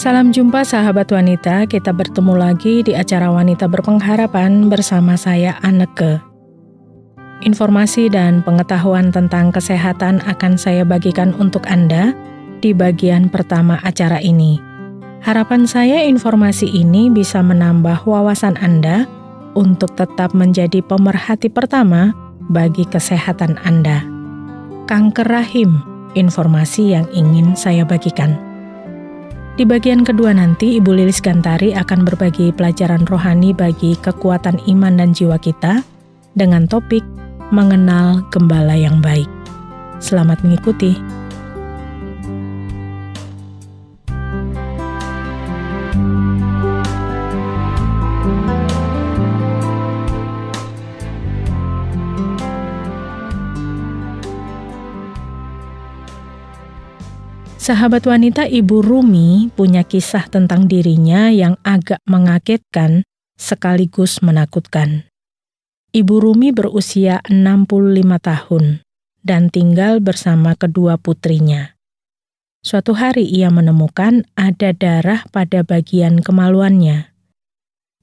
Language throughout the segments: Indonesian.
Salam jumpa sahabat wanita, kita bertemu lagi di acara Wanita Berpengharapan bersama saya Anneke. Informasi dan pengetahuan tentang kesehatan akan saya bagikan untuk Anda di bagian pertama acara ini. Harapan saya informasi ini bisa menambah wawasan Anda untuk tetap menjadi pemerhati pertama bagi kesehatan Anda. Kanker rahim, informasi yang ingin saya bagikan. Di bagian kedua nanti, Ibu Lilis Gantari akan berbagi pelajaran rohani bagi kekuatan iman dan jiwa kita dengan topik mengenal gembala yang baik. Selamat mengikuti. Sahabat wanita, Ibu Rumi punya kisah tentang dirinya yang agak mengagetkan sekaligus menakutkan. Ibu Rumi berusia 65 tahun dan tinggal bersama kedua putrinya. Suatu hari ia menemukan ada darah pada bagian kemaluannya.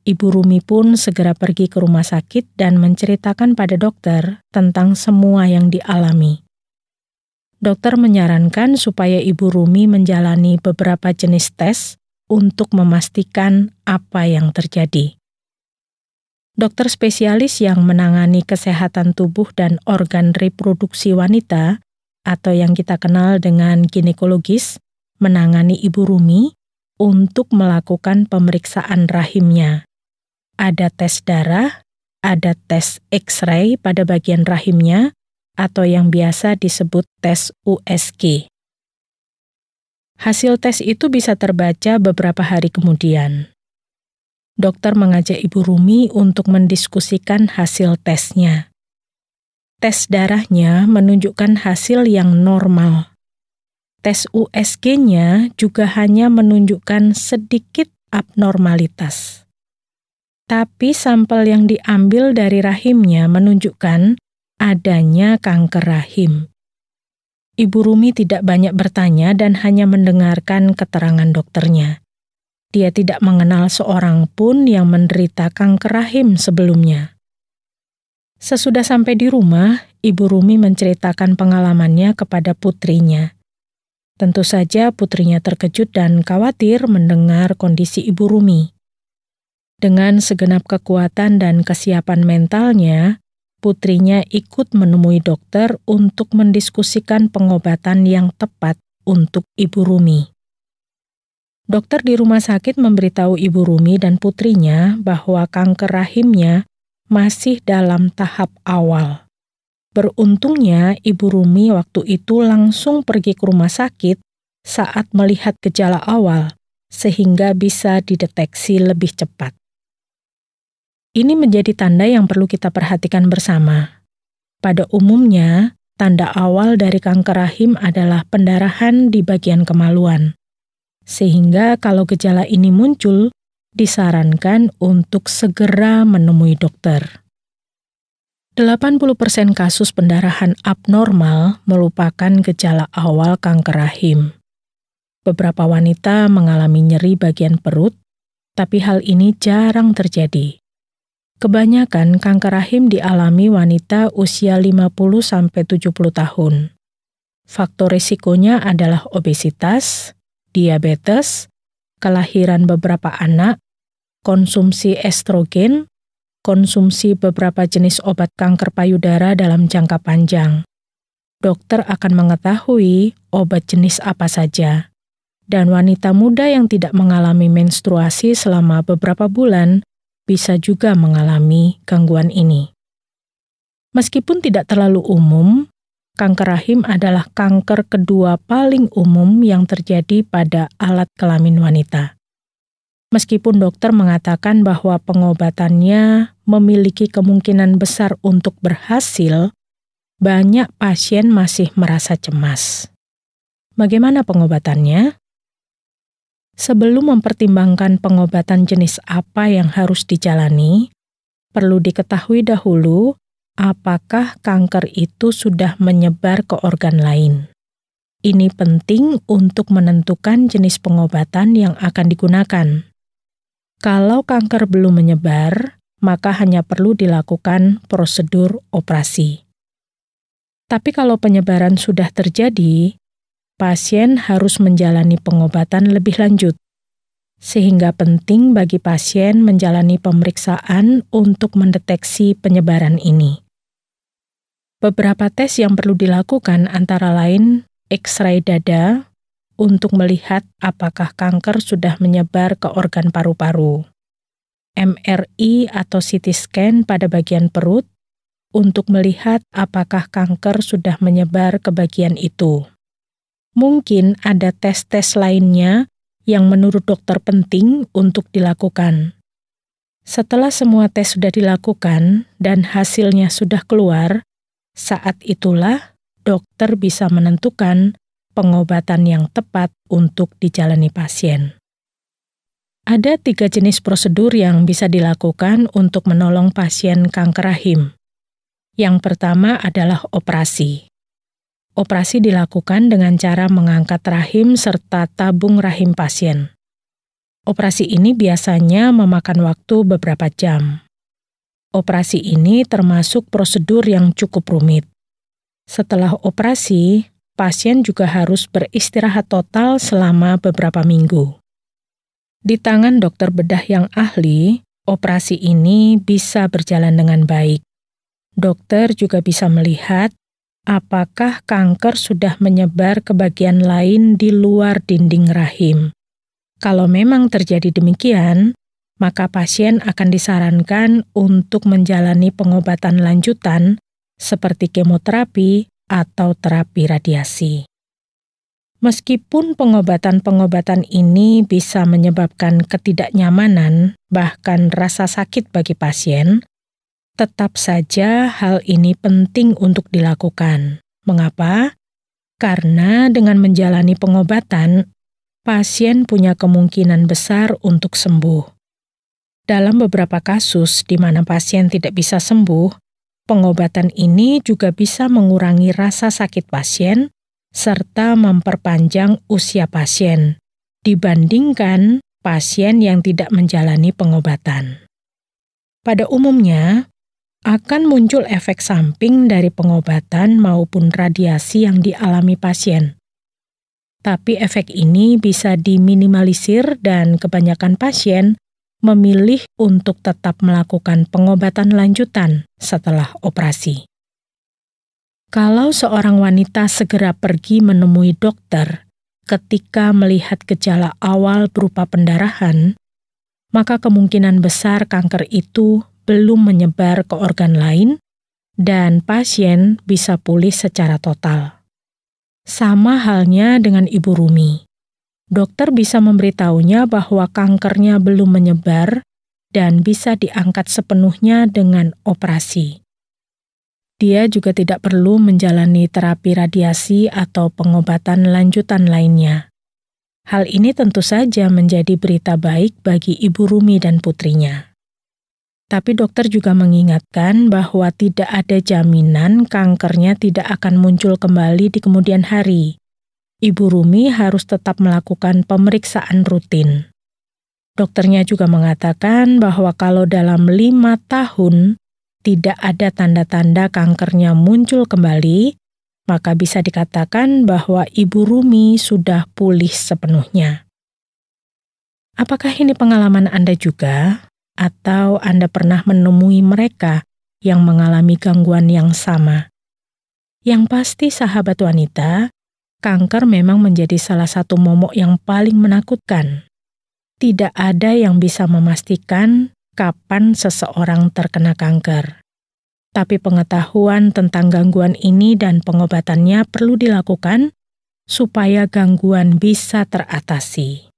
Ibu Rumi pun segera pergi ke rumah sakit dan menceritakan pada dokter tentang semua yang dialami. Dokter menyarankan supaya Ibu Rumi menjalani beberapa jenis tes untuk memastikan apa yang terjadi. Dokter spesialis yang menangani kesehatan tubuh dan organ reproduksi wanita, atau yang kita kenal dengan ginekologis, menangani Ibu Rumi untuk melakukan pemeriksaan rahimnya. Ada tes darah, ada tes X-ray pada bagian rahimnya, atau yang biasa disebut tes USG. Hasil tes itu bisa terbaca beberapa hari kemudian. Dokter mengajak Ibu Rumi untuk mendiskusikan hasil tesnya. Tes darahnya menunjukkan hasil yang normal. Tes USG-nya juga hanya menunjukkan sedikit abnormalitas. Tapi sampel yang diambil dari rahimnya menunjukkan adanya kanker rahim. Ibu Rumi tidak banyak bertanya dan hanya mendengarkan keterangan dokternya. Dia tidak mengenal seorang pun yang menderita kanker rahim sebelumnya. Sesudah sampai di rumah, Ibu Rumi menceritakan pengalamannya kepada putrinya. Tentu saja putrinya terkejut dan khawatir mendengar kondisi Ibu Rumi. Dengan segenap kekuatan dan kesiapan mentalnya, putrinya ikut menemui dokter untuk mendiskusikan pengobatan yang tepat untuk Ibu Rumi. Dokter di rumah sakit memberitahu Ibu Rumi dan putrinya bahwa kanker rahimnya masih dalam tahap awal. Beruntungnya, Ibu Rumi waktu itu langsung pergi ke rumah sakit saat melihat gejala awal, sehingga bisa dideteksi lebih cepat. Ini menjadi tanda yang perlu kita perhatikan bersama. Pada umumnya, tanda awal dari kanker rahim adalah pendarahan di bagian kemaluan. Sehingga kalau gejala ini muncul, disarankan untuk segera menemui dokter. 80% kasus pendarahan abnormal merupakan gejala awal kanker rahim. Beberapa wanita mengalami nyeri bagian perut, tapi hal ini jarang terjadi. Kebanyakan kanker rahim dialami wanita usia 50-70 tahun. Faktor risikonya adalah obesitas, diabetes, kelahiran beberapa anak, konsumsi estrogen, konsumsi beberapa jenis obat kanker payudara dalam jangka panjang. Dokter akan mengetahui obat jenis apa saja. Dan wanita muda yang tidak mengalami menstruasi selama beberapa bulan bisa juga mengalami gangguan ini. Meskipun tidak terlalu umum, kanker rahim adalah kanker kedua paling umum yang terjadi pada alat kelamin wanita. Meskipun dokter mengatakan bahwa pengobatannya memiliki kemungkinan besar untuk berhasil, banyak pasien masih merasa cemas. Bagaimana pengobatannya? Sebelum mempertimbangkan pengobatan jenis apa yang harus dijalani, perlu diketahui dahulu apakah kanker itu sudah menyebar ke organ lain. ini penting untuk menentukan jenis pengobatan yang akan digunakan. Kalau kanker belum menyebar, maka hanya perlu dilakukan prosedur operasi. Tapi kalau penyebaran sudah terjadi, pasien harus menjalani pengobatan lebih lanjut, sehingga penting bagi pasien menjalani pemeriksaan untuk mendeteksi penyebaran ini. Beberapa tes yang perlu dilakukan antara lain X-ray dada untuk melihat apakah kanker sudah menyebar ke organ paru-paru, MRI atau CT scan pada bagian perut untuk melihat apakah kanker sudah menyebar ke bagian itu. Mungkin ada tes-tes lainnya yang menurut dokter penting untuk dilakukan. Setelah semua tes sudah dilakukan dan hasilnya sudah keluar, saat itulah dokter bisa menentukan pengobatan yang tepat untuk dijalani pasien. Ada 3 jenis prosedur yang bisa dilakukan untuk menolong pasien kanker rahim. Yang pertama adalah operasi. Operasi dilakukan dengan cara mengangkat rahim serta tabung rahim pasien. Operasi ini biasanya memakan waktu beberapa jam. Operasi ini termasuk prosedur yang cukup rumit. Setelah operasi, pasien juga harus beristirahat total selama beberapa minggu. Di tangan dokter bedah yang ahli, operasi ini bisa berjalan dengan baik. Dokter juga bisa melihat apakah kanker sudah menyebar ke bagian lain di luar dinding rahim. Kalau memang terjadi demikian, maka pasien akan disarankan untuk menjalani pengobatan lanjutan seperti kemoterapi atau terapi radiasi. Meskipun pengobatan-pengobatan ini bisa menyebabkan ketidaknyamanan, bahkan rasa sakit bagi pasien, tetap saja hal ini penting untuk dilakukan. Mengapa? Karena dengan menjalani pengobatan, pasien punya kemungkinan besar untuk sembuh. Dalam beberapa kasus di mana pasien tidak bisa sembuh, pengobatan ini juga bisa mengurangi rasa sakit pasien serta memperpanjang usia pasien dibandingkan pasien yang tidak menjalani pengobatan. Pada umumnya, akan muncul efek samping dari pengobatan maupun radiasi yang dialami pasien. Tapi efek ini bisa diminimalisir dan kebanyakan pasien memilih untuk tetap melakukan pengobatan lanjutan setelah operasi. Kalau seorang wanita segera pergi menemui dokter ketika melihat gejala awal berupa pendarahan, maka kemungkinan besar kanker itu belum menyebar ke organ lain dan pasien bisa pulih secara total. Sama halnya dengan Ibu Rumi. Dokter bisa memberitahunya bahwa kankernya belum menyebar dan bisa diangkat sepenuhnya dengan operasi. Dia juga tidak perlu menjalani terapi radiasi atau pengobatan lanjutan lainnya. Hal ini tentu saja menjadi berita baik bagi Ibu Rumi dan putrinya. Tapi dokter juga mengingatkan bahwa tidak ada jaminan kankernya tidak akan muncul kembali di kemudian hari. Ibu Rumi harus tetap melakukan pemeriksaan rutin. Dokternya juga mengatakan bahwa kalau dalam 5 tahun tidak ada tanda-tanda kankernya muncul kembali, maka bisa dikatakan bahwa Ibu Rumi sudah pulih sepenuhnya. Apakah ini pengalaman Anda juga? Atau Anda pernah menemui mereka yang mengalami gangguan yang sama? Yang pasti sahabat wanita, kanker memang menjadi salah satu momok yang paling menakutkan. Tidak ada yang bisa memastikan kapan seseorang terkena kanker. Tapi pengetahuan tentang gangguan ini dan pengobatannya perlu dilakukan supaya gangguan bisa teratasi.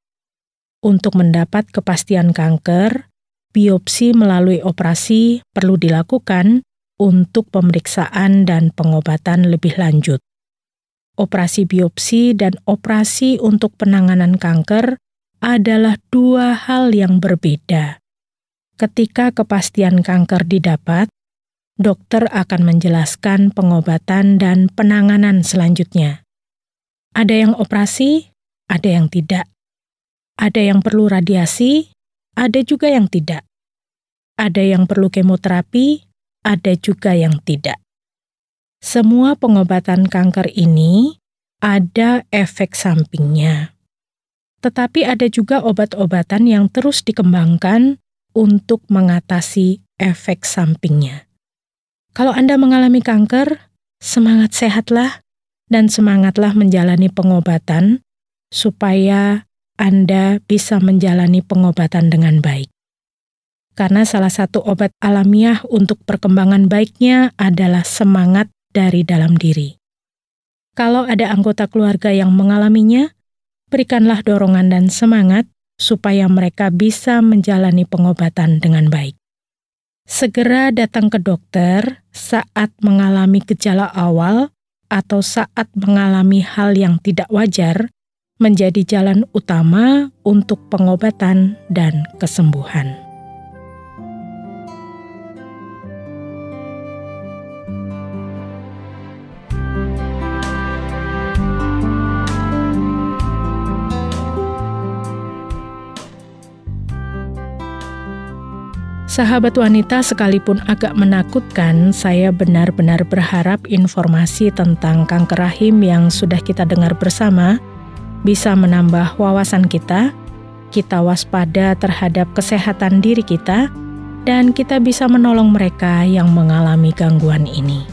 Untuk mendapat kepastian kanker, biopsi melalui operasi perlu dilakukan untuk pemeriksaan dan pengobatan lebih lanjut. Operasi biopsi dan operasi untuk penanganan kanker adalah 2 hal yang berbeda. Ketika kepastian kanker didapat, dokter akan menjelaskan pengobatan dan penanganan selanjutnya. Ada yang operasi, ada yang tidak. Ada yang perlu radiasi, ada juga yang tidak. Ada yang perlu kemoterapi, ada juga yang tidak. Semua pengobatan kanker ini ada efek sampingnya. Tetapi ada juga obat-obatan yang terus dikembangkan untuk mengatasi efek sampingnya. Kalau Anda mengalami kanker, semangat sehatlah dan semangatlah menjalani pengobatan supaya Anda bisa menjalani pengobatan dengan baik. Karena salah satu obat alamiah untuk perkembangan baiknya adalah semangat dari dalam diri. Kalau ada anggota keluarga yang mengalaminya, berikanlah dorongan dan semangat supaya mereka bisa menjalani pengobatan dengan baik. Segera datang ke dokter saat mengalami gejala awal atau saat mengalami hal yang tidak wajar menjadi jalan utama untuk pengobatan dan kesembuhan. Sahabat wanita, sekalipun agak menakutkan, saya benar-benar berharap informasi tentang kanker rahim yang sudah kita dengar bersama bisa menambah wawasan kita waspada terhadap kesehatan diri kita, dan kita bisa menolong mereka yang mengalami gangguan ini.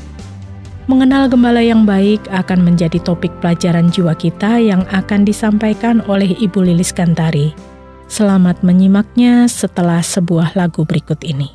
Mengenal gembala yang baik akan menjadi topik pelajaran jiwa kita yang akan disampaikan oleh Ibu Lilis Gantari. Selamat menyimaknya setelah sebuah lagu berikut ini.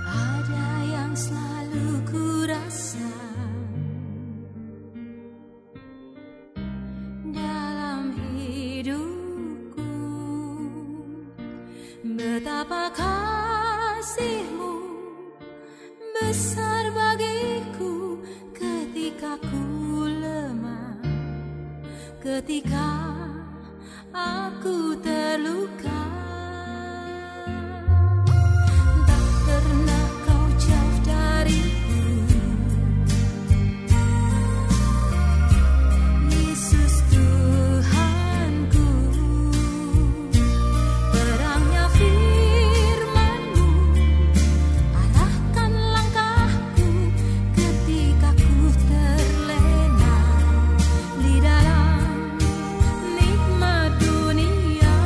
Ada yang selalu kurasa betapa kasih-Mu besar bagiku ketika ku lemah, ketika aku terluka. Tak pernah Kau jauh dariku, Yesus Tuhanku. Terangnya firman-Mu arahkan langkahku ketika ku terlena di dalam nikmat dunia.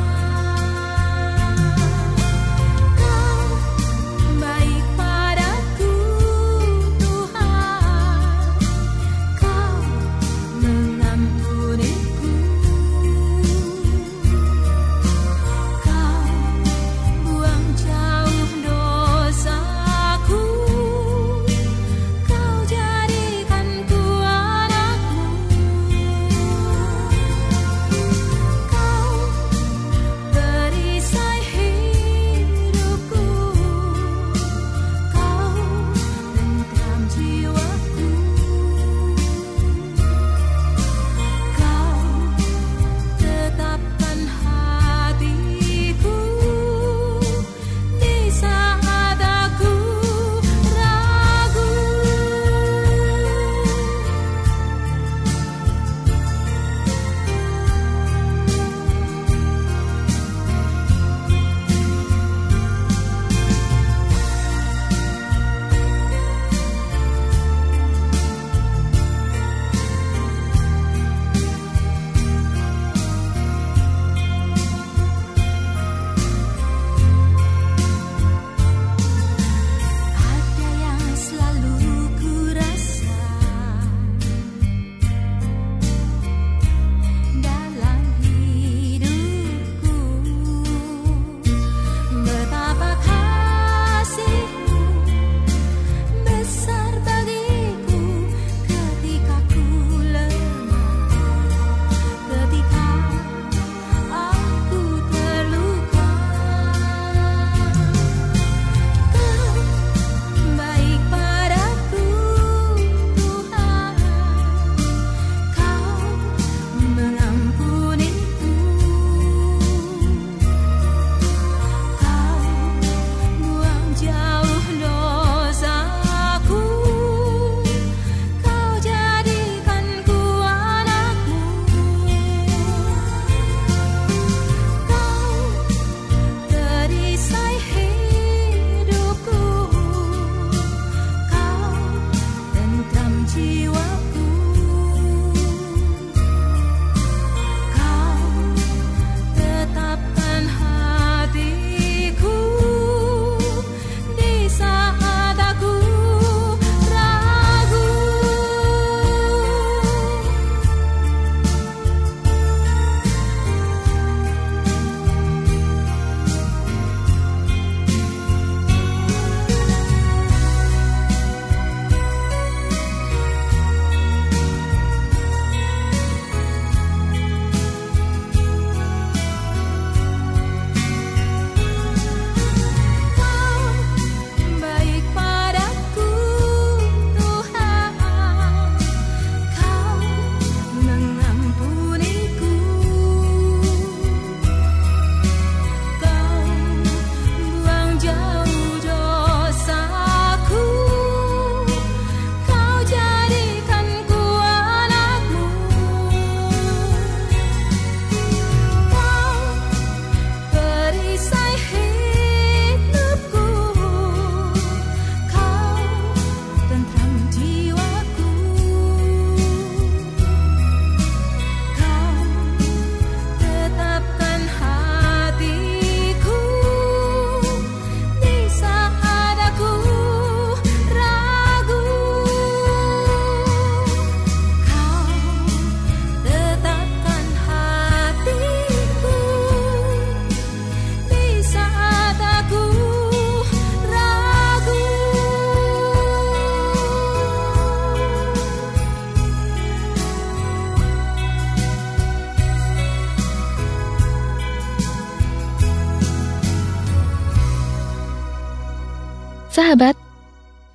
Sahabat,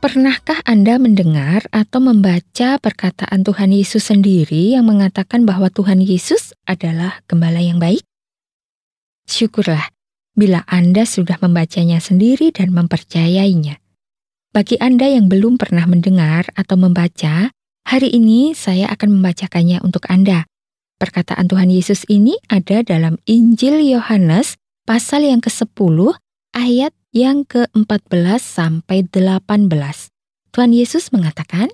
pernahkah Anda mendengar atau membaca perkataan Tuhan Yesus sendiri yang mengatakan bahwa Tuhan Yesus adalah gembala yang baik? Syukurlah bila Anda sudah membacanya sendiri dan mempercayainya. Bagi Anda yang belum pernah mendengar atau membaca, hari ini saya akan membacakannya untuk Anda. Perkataan Tuhan Yesus ini ada dalam Injil Yohanes pasal yang ke-10 ayat yang ke-14 sampai 18. Tuhan Yesus mengatakan,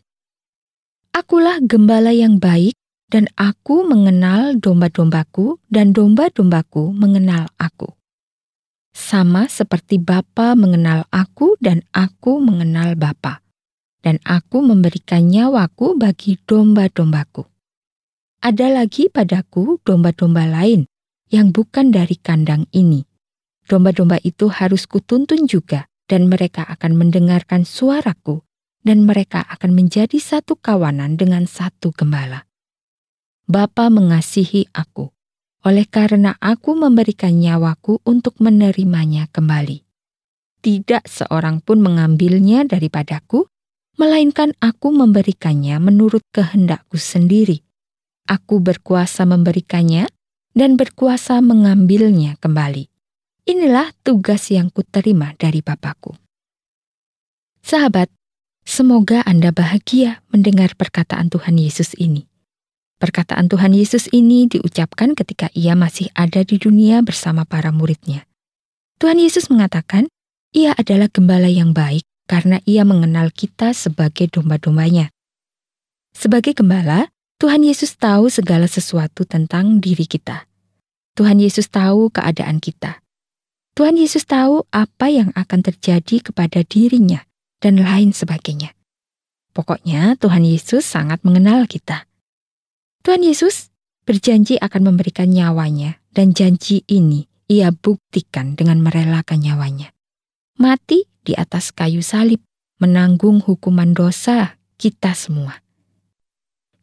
"Akulah gembala yang baik, dan aku mengenal domba-dombaku, dan domba-dombaku mengenal aku. Sama seperti Bapa mengenal aku, dan aku mengenal Bapa. Dan aku memberikan nyawaku bagi domba-dombaku. Ada lagi padaku domba-domba lain yang bukan dari kandang ini. Domba-domba itu harus kutuntun juga, dan mereka akan mendengarkan suaraku, dan mereka akan menjadi satu kawanan dengan satu gembala. Bapa mengasihi aku, oleh karena aku memberikan nyawaku untuk menerimanya kembali. Tidak seorang pun mengambilnya daripadaku, melainkan aku memberikannya menurut kehendakku sendiri. Aku berkuasa memberikannya dan berkuasa mengambilnya kembali. Inilah tugas yang kuterima dari Bapa-Ku." Sahabat, semoga Anda bahagia mendengar perkataan Tuhan Yesus ini. Perkataan Tuhan Yesus ini diucapkan ketika Ia masih ada di dunia bersama para murid-Nya. Tuhan Yesus mengatakan, Ia adalah gembala yang baik karena Ia mengenal kita sebagai domba-dombanya. Sebagai gembala, Tuhan Yesus tahu segala sesuatu tentang diri kita. Tuhan Yesus tahu keadaan kita. Tuhan Yesus tahu apa yang akan terjadi kepada dirinya dan lain sebagainya. Pokoknya Tuhan Yesus sangat mengenal kita. Tuhan Yesus berjanji akan memberikan nyawanya, dan janji ini Ia buktikan dengan merelakan nyawanya. Mati di atas kayu salib, menanggung hukuman dosa kita semua.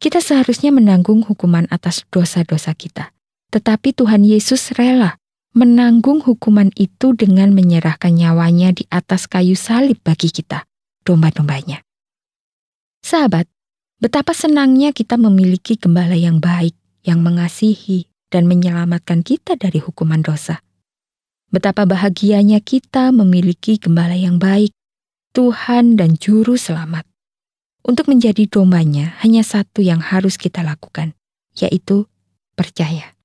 Kita seharusnya menanggung hukuman atas dosa-dosa kita. Tetapi Tuhan Yesus rela menanggung hukuman itu dengan menyerahkan nyawanya di atas kayu salib bagi kita, domba-dombanya. Sahabat, betapa senangnya kita memiliki gembala yang baik, yang mengasihi dan menyelamatkan kita dari hukuman dosa. Betapa bahagianya kita memiliki gembala yang baik, Tuhan dan Juru Selamat. Untuk menjadi dombanya, hanya satu yang harus kita lakukan, yaitu percaya.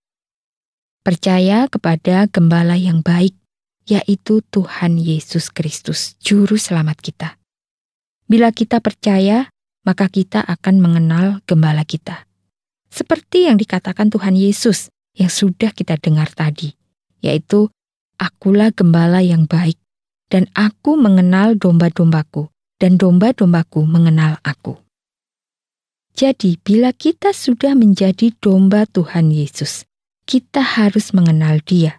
Percaya kepada gembala yang baik, yaitu Tuhan Yesus Kristus, Juru Selamat kita. Bila kita percaya, maka kita akan mengenal gembala kita. Seperti yang dikatakan Tuhan Yesus yang sudah kita dengar tadi, yaitu, "Akulah gembala yang baik, dan aku mengenal domba-dombaku, dan domba-dombaku mengenal aku." Jadi, bila kita sudah menjadi domba Tuhan Yesus, kita harus mengenal Dia.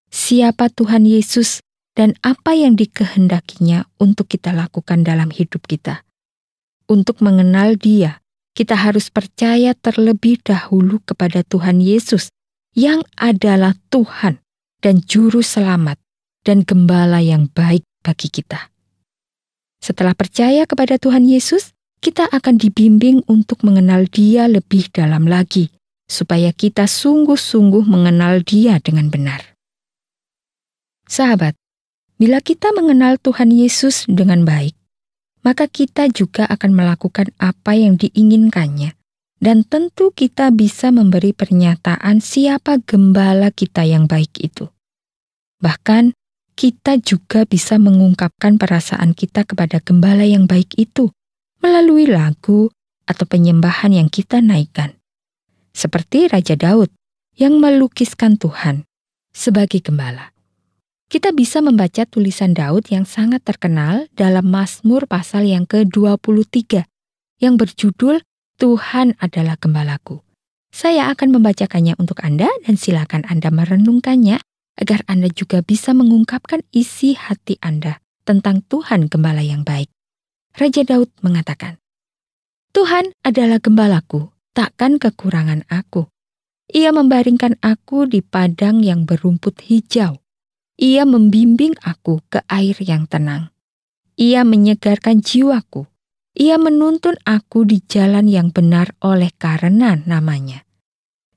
Siapa Tuhan Yesus dan apa yang dikehendakinya untuk kita lakukan dalam hidup kita. Untuk mengenal Dia, kita harus percaya terlebih dahulu kepada Tuhan Yesus yang adalah Tuhan dan Juru Selamat dan Gembala yang baik bagi kita. Setelah percaya kepada Tuhan Yesus, kita akan dibimbing untuk mengenal Dia lebih dalam lagi, supaya kita sungguh-sungguh mengenal Dia dengan benar. Sahabat, bila kita mengenal Tuhan Yesus dengan baik, maka kita juga akan melakukan apa yang diinginkannya, dan tentu kita bisa memberi pernyataan siapa gembala kita yang baik itu. Bahkan, kita juga bisa mengungkapkan perasaan kita kepada gembala yang baik itu melalui lagu atau penyembahan yang kita naikkan. Seperti Raja Daud yang melukiskan Tuhan sebagai gembala. Kita bisa membaca tulisan Daud yang sangat terkenal dalam Mazmur pasal yang ke-23 yang berjudul Tuhan adalah Gembalaku. Saya akan membacakannya untuk Anda dan silakan Anda merenungkannya agar Anda juga bisa mengungkapkan isi hati Anda tentang Tuhan Gembala yang baik. Raja Daud mengatakan, "Tuhan adalah gembalaku, takkan kekurangan aku. Ia membaringkan aku di padang yang berumput hijau. Ia membimbing aku ke air yang tenang. Ia menyegarkan jiwaku. Ia menuntun aku di jalan yang benar oleh karena nama-Nya.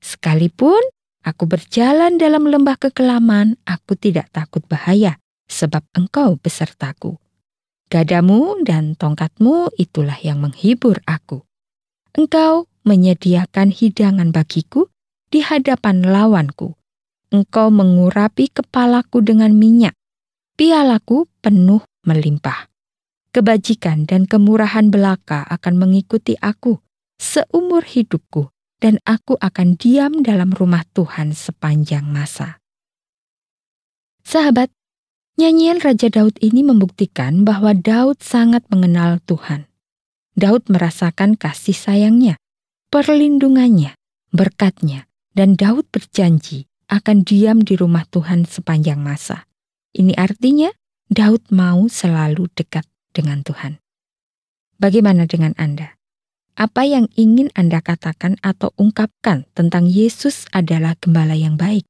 Sekalipun aku berjalan dalam lembah kekelaman, aku tidak takut bahaya, sebab Engkau besertaku. Gadamu dan tongkatmu itulah yang menghibur aku. Engkau menyediakan hidangan bagiku di hadapan lawanku. Engkau mengurapi kepalaku dengan minyak. Pialaku penuh melimpah. Kebajikan dan kemurahan belaka akan mengikuti aku seumur hidupku, dan aku akan diam dalam rumah Tuhan sepanjang masa. Sahabat, nyanyian Raja Daud ini membuktikan bahwa Daud sangat mengenal Tuhan. Daud merasakan kasih sayang-Nya, perlindungan-Nya, berkat-Nya, dan Daud berjanji akan diam di rumah Tuhan sepanjang masa. Ini artinya Daud mau selalu dekat dengan Tuhan. Bagaimana dengan Anda? Apa yang ingin Anda katakan atau ungkapkan tentang Yesus adalah gembala yang baik?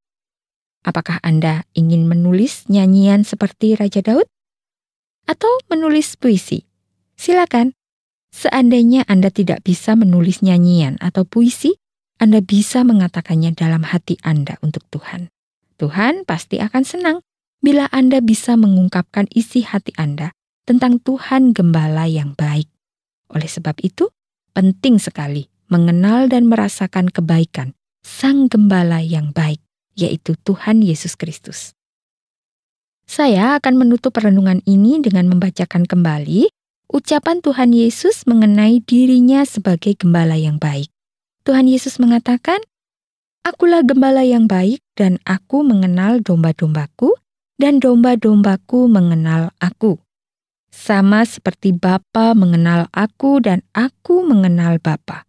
Apakah Anda ingin menulis nyanyian seperti Raja Daud? Atau menulis puisi? Silakan. Seandainya Anda tidak bisa menulis nyanyian atau puisi, Anda bisa mengatakannya dalam hati Anda untuk Tuhan. Tuhan pasti akan senang bila Anda bisa mengungkapkan isi hati Anda tentang Tuhan Gembala yang baik. Oleh sebab itu, penting sekali mengenal dan merasakan kebaikan Sang Gembala yang baik, yaitu Tuhan Yesus Kristus. Saya akan menutup renungan ini dengan membacakan kembali ucapan Tuhan Yesus mengenai dirinya sebagai Gembala yang baik. Tuhan Yesus mengatakan, "Akulah Gembala yang baik, dan aku mengenal domba-dombaku, dan domba-dombaku mengenal aku. Sama seperti Bapa mengenal aku dan aku mengenal Bapa,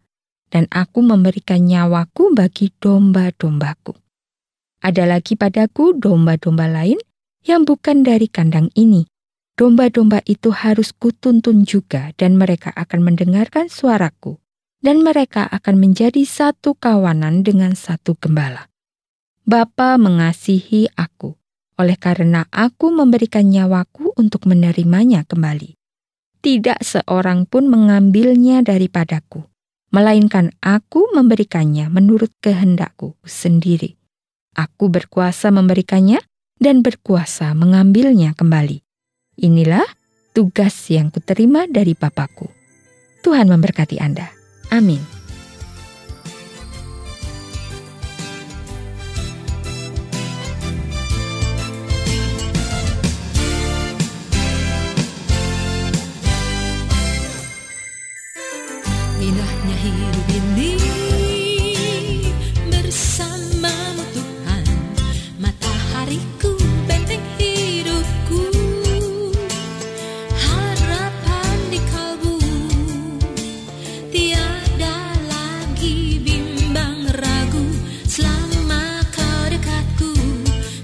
dan aku memberikan nyawaku bagi domba-dombaku. Ada lagi padaku domba-domba lain yang bukan dari kandang ini. Domba-domba itu harus kutuntun juga, dan mereka akan mendengarkan suaraku, dan mereka akan menjadi satu kawanan dengan satu gembala. Bapa mengasihi aku, oleh karena aku memberikan nyawaku untuk menerimanya kembali. Tidak seorang pun mengambilnya daripadaku, melainkan aku memberikannya menurut kehendakku sendiri. Aku berkuasa memberikannya dan berkuasa mengambilnya kembali. Inilah tugas yang kuterima dari Bapa-Ku." Tuhan memberkati Anda. Amin. Indahnya hidup ini bersamamu Tuhan, matahariku, benteng hidupku, harapan di kalbu, tiada lagi bimbang ragu, selama kau dekatku,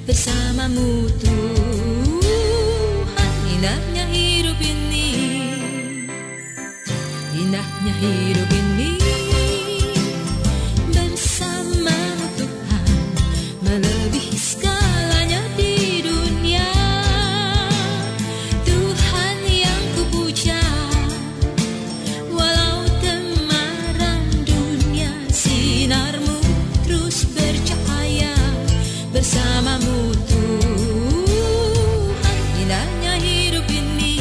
bersamamu Tuhan. Indahnya hidup ini, indahnya hidup ini bersamamu Tuhan, melebihi segalanya di dunia. Tuhan yang kupuja, walau temaram dunia, sinarmu terus bercahaya bersamamu Tuhan. Indahnya hidup ini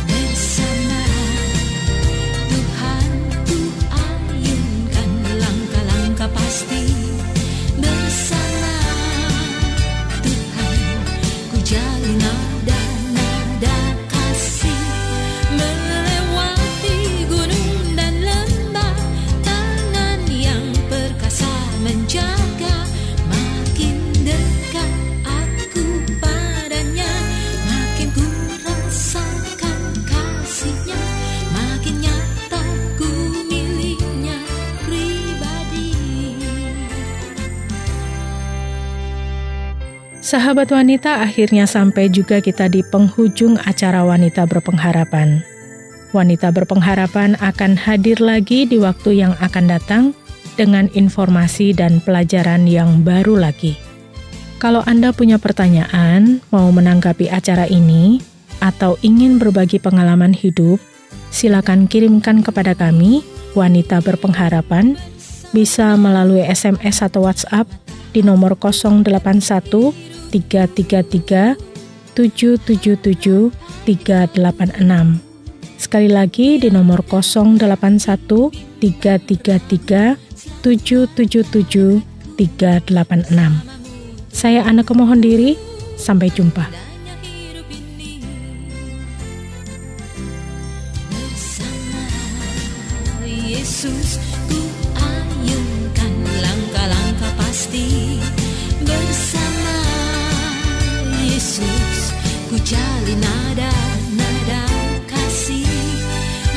bersama Tuhan, ku ayunkan langkah-langkah pasti. Bersama Tuhan, ku jalin nada-nada kasih, melewati gunung dan lembah, tangan yang perkasa menjaga. Makin dekat aku padanya, makin ku rasakan kasihnya, makin nyata ku miliknya pribadi. Sahabat wanita, akhirnya sampai juga kita di penghujung acara Wanita Berpengharapan. Wanita Berpengharapan akan hadir lagi di waktu yang akan datang dengan informasi dan pelajaran yang baru lagi. Kalau Anda punya pertanyaan, mau menanggapi acara ini, atau ingin berbagi pengalaman hidup, silakan kirimkan kepada kami, Wanita Berpengharapan, bisa melalui SMS atau WhatsApp di nomor 081 333 777 386. Sekali lagi di nomor 081 333 777 386. Saya Anneke mohon diri, sampai jumpa. Bersama Yesus ku ayunkan langkah-langkah pasti. Bersama Yesus ku jalin nada-nada kasih.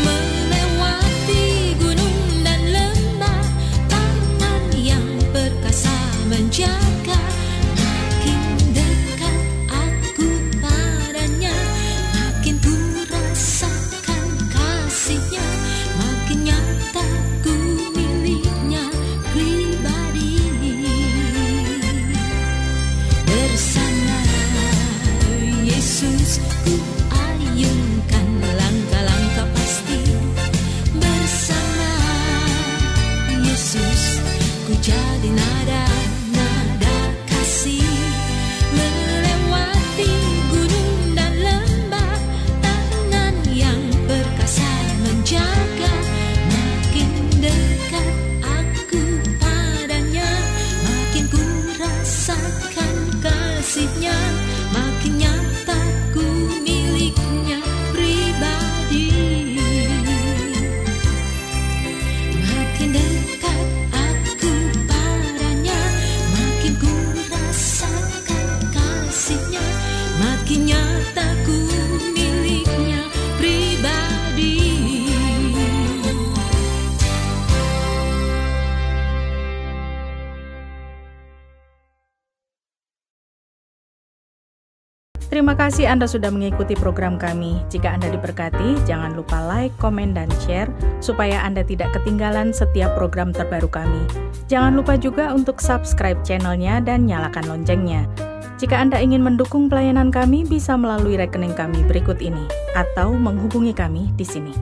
Melewati gunung dan lembah, tangan yang perkasa menjaga. Makin dekat aku padanya, makin ku rasakan kasihnya, makin nyata ku miliknya pribadi. Bersama Yesus ku ayunkan langkah-langkah pasti. Bersama Yesus ku jadi nada-nada kasih. Melewati gunung dan lembah, tangan yang perkasa menjaga. Makin dekat aku padanya, makin ku rasakan kasihnya, makin nyata ku miliknya pribadi. Makin dekat aku padanya, makin ku rasakan kasihnya, makin nyata ku miliknya pribadi. Terima kasih Anda sudah mengikuti program kami. Jika Anda diberkati, jangan lupa like, komen, dan share supaya Anda tidak ketinggalan setiap program terbaru kami. Jangan lupa juga untuk subscribe channelnya dan nyalakan loncengnya. Jika Anda ingin mendukung pelayanan kami, bisa melalui rekening kami berikut ini atau menghubungi kami di sini.